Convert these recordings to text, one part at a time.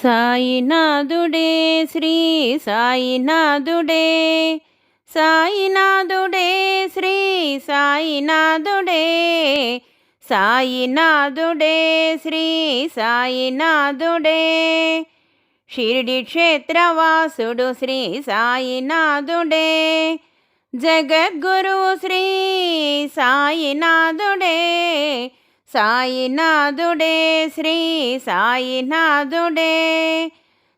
సాయినాథుడే శ్రీ సాయినాథుడే, సాయినాథుడే శ్రీ సాయినాథుడే, సాయినాథుడే శ్రీ సాయినాథుడే. షిరిడి క్షేత్రవాసుడు శ్రీ సాయినాథుడే, జగద్గురు శ్రీ సాయినాథుడే, సాయినాథుడే శ్రీ సాయినాథుడే,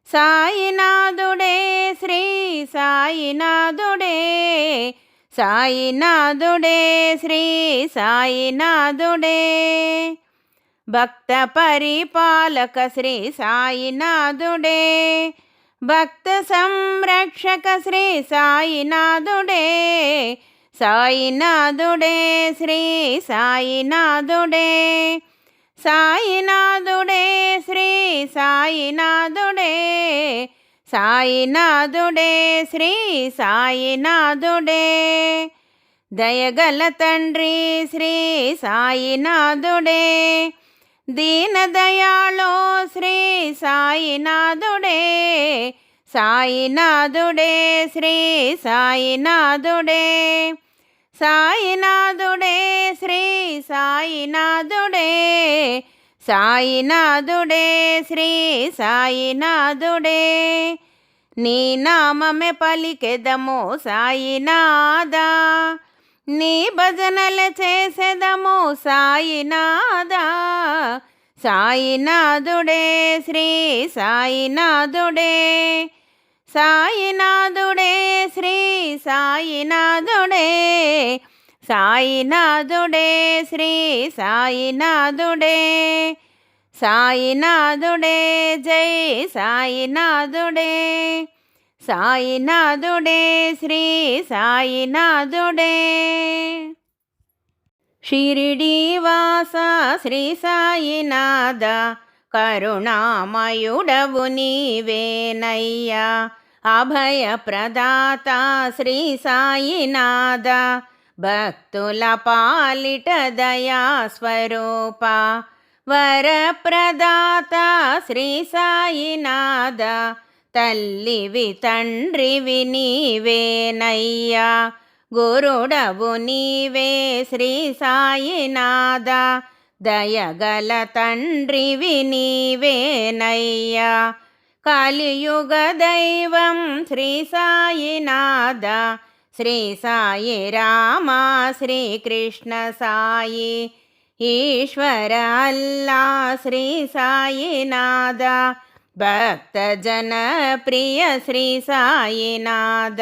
సాయినాథుడే శ్రీ సాయినాథుడే, సాయినాథుడే శ్రీ సాయినాథుడే. భక్త పరిపాలక శ్రీ సాయినాథుడే, భక్త సంరక్షక శ్రీ సాయినాథుడే, సాయినాథుడే శ్రీ సాయినాథుడే, సాయినాథుడే శ్రీ సాయినాథుడే, సాయినాథుడే శ్రీ సాయినాథుడే. దయగల తండ్రి శ్రీ సాయినాథుడే, దీనదయాళో శ్రీ సాయినాథుడే, సాయినాథుడే శ్రీ సాయినాథుడే, సాయినాథుడే శ్రీ సాయినాథుడే, సాయినాథుడే శ్రీ సాయినాథుడే. నీ నామమే పలికెదము సాయినాథా, నీ భజనలు చేసేదము సాయినాథా, సాయినాథుడే శ్రీ సాయినాథుడే, సాయినాథుడే శ్రీ సాయినాథుడే, సాయినాథుడే శ్రీ సాయినాథుడే, సాయినాథుడే జై సాయినాథుడే, సాయినాథుడే శ్రీ సాయినాథుడే. షిరిడీవాస శ్రీ సాయినాథ, కరుణామయుడవు నీవేనయ్యా, అభయ ప్రదాత శ్రీ సాయినాథ, భక్తుల పాలిట దయా స్వరూప, వరప్రదాత శ్రీ సాయినాథ, తల్లివి తండ్రివి నీవేనయ్యా, గురుడవు నీవే శ్రీ సాయినాథ, దయగల తండ్రివి నీవేనయ్యా, కలియుగ దైవం శ్రీ సాయినాథ, శ్రీ సాయి రామ శ్రీకృష్ణ సాయి, ఈశ్వర అల్లా శ్రీ సాయినాథ, భక్తజన ప్రియ శ్రీ సాయినాథ,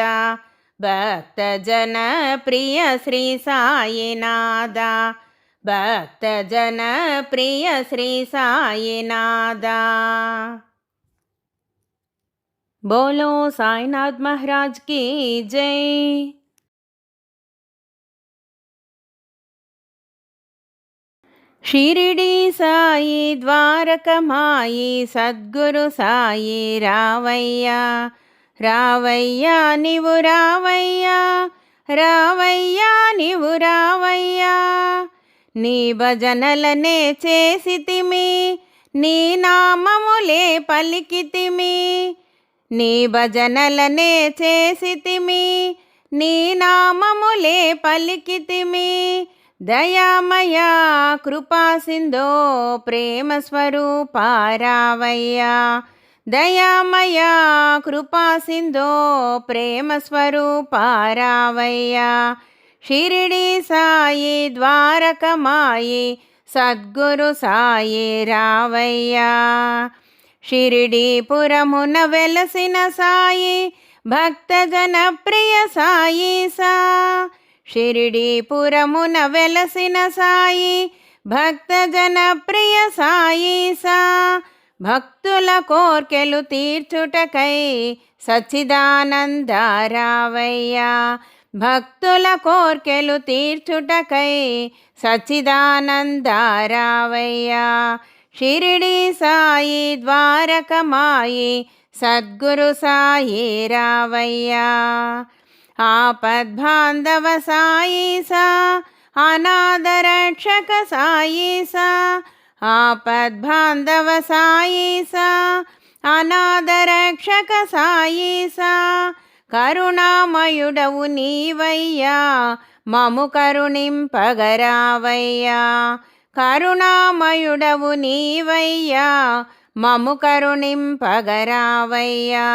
భక్తజన ప్రియ శ్రీ సాయినాథ, భక్తజన ప్రియ శ్రీ సాయినాథ. బోలో సాయినాథ్ మహారాజ్ की जय. షిరిడి సాయి ద్వారకమాయి సద్గురు సాయి రావయ్యా, రావయ్యా నీవు రావయ్యా, రావయ్యా నీవు రావయ్యా. నీ భజనలనే చేసితిమి, నీ నామములే పలికితిమి, నీ భజనలనే చేసితిమి, నీ నామములే పలికితిమి. దయామయా కృపా సింధో ప్రేమ స్వరూప రావయ్యా, దయామయా కృపా సింధో ప్రేమ స్వరూప రావయ్యా. షిరిడి సాయి ద్వారకమాయి సద్గురు సాయి రావయ్యా, షిరిడీపురమున వెలసిన సాయి భక్తజన ప్రియ సాయి సా, షిరిడీపురమున వెలసిన సాయి భక్తజన ప్రియ సాయి సా, భక్తుల కోర్కెలు తీర్చుటకై సచ్చిదానంద రావయ్యా, భక్తుల కోర్కెలు తీర్చుటకై సచ్చిదానంద రావయ్యా. షిరిడి సాయి ద్వారకమాయి సద్గురు సాయి రావయ్యా, ఆపద్బాంధవ సాయి సా, అనాథ రక్షక సాయి సా, ఆపద్బాంధవ సాయి సా, అనాథరక్షక సాయీసా కరుణామయుడవు నీవయ్యా మము కరుణింపగరావయ్యా కరుణామయుడవు నీవయ్యా మము కరుణింపగరావయ్యా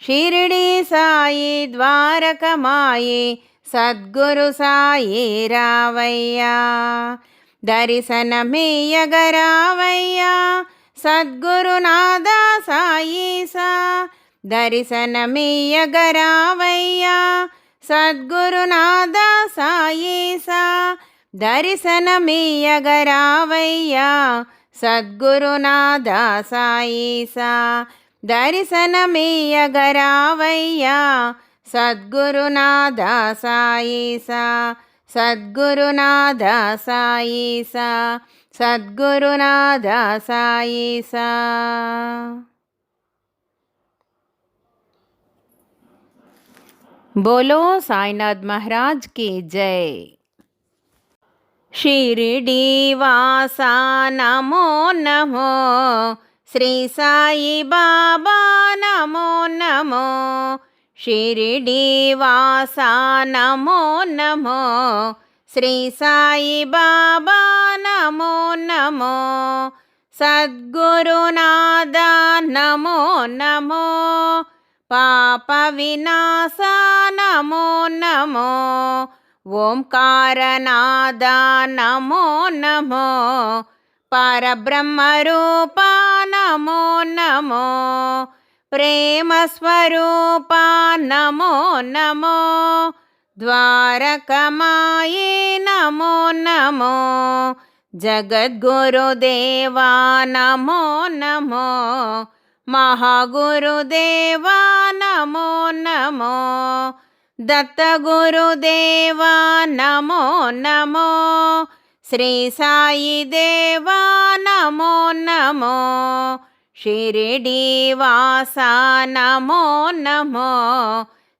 షిరిడి సాయి ద్వారకమాయి సద్గురు సాయి రావయ్యా దర్శనమీయగరావయ్యా సద్గురునాథ సాయీసా దర్శనమీయగరావయ్యా సద్గురునాథ సాయీసా దర్శనమీయగరావయ్యా సద్గురునాథ సాయీసా దర్శనమీయగరావయ్యా సద్గురునాథ సాయీసా సద్గురునాథ సాయీసా సద్గురునాథ సాయీసా. बोलो साईनाथ महाराज की जय. शिरडी वासा नमो नमो श्री साई बाबा नमो नमो शिरडी वासा नमो नमो श्री साई बाबा नमो नमो सद्गुरुनाथ नमो नमो पाप विनाश नमो नमो ओंकारनाद नमो नमो परब्रह्मरूप नमो नमो प्रेम स्वरूप नमो नमो द्वारकमाये नमो नमो जगद्गुरुदेवा नमो नमो महागुरुदेवा नमो नमो दत्तगुरुदेवा नमो नमो श्री साई देवा नमो नमो शिरडी वासा नमो नमो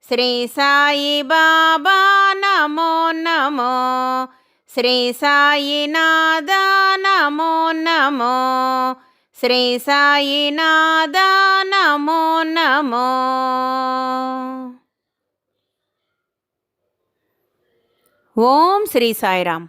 श्री साई बाबा नमो नमो श्री साईनाथ नमो नमो श्री साईनाथ नमो नमो. ओम श्री साईराम.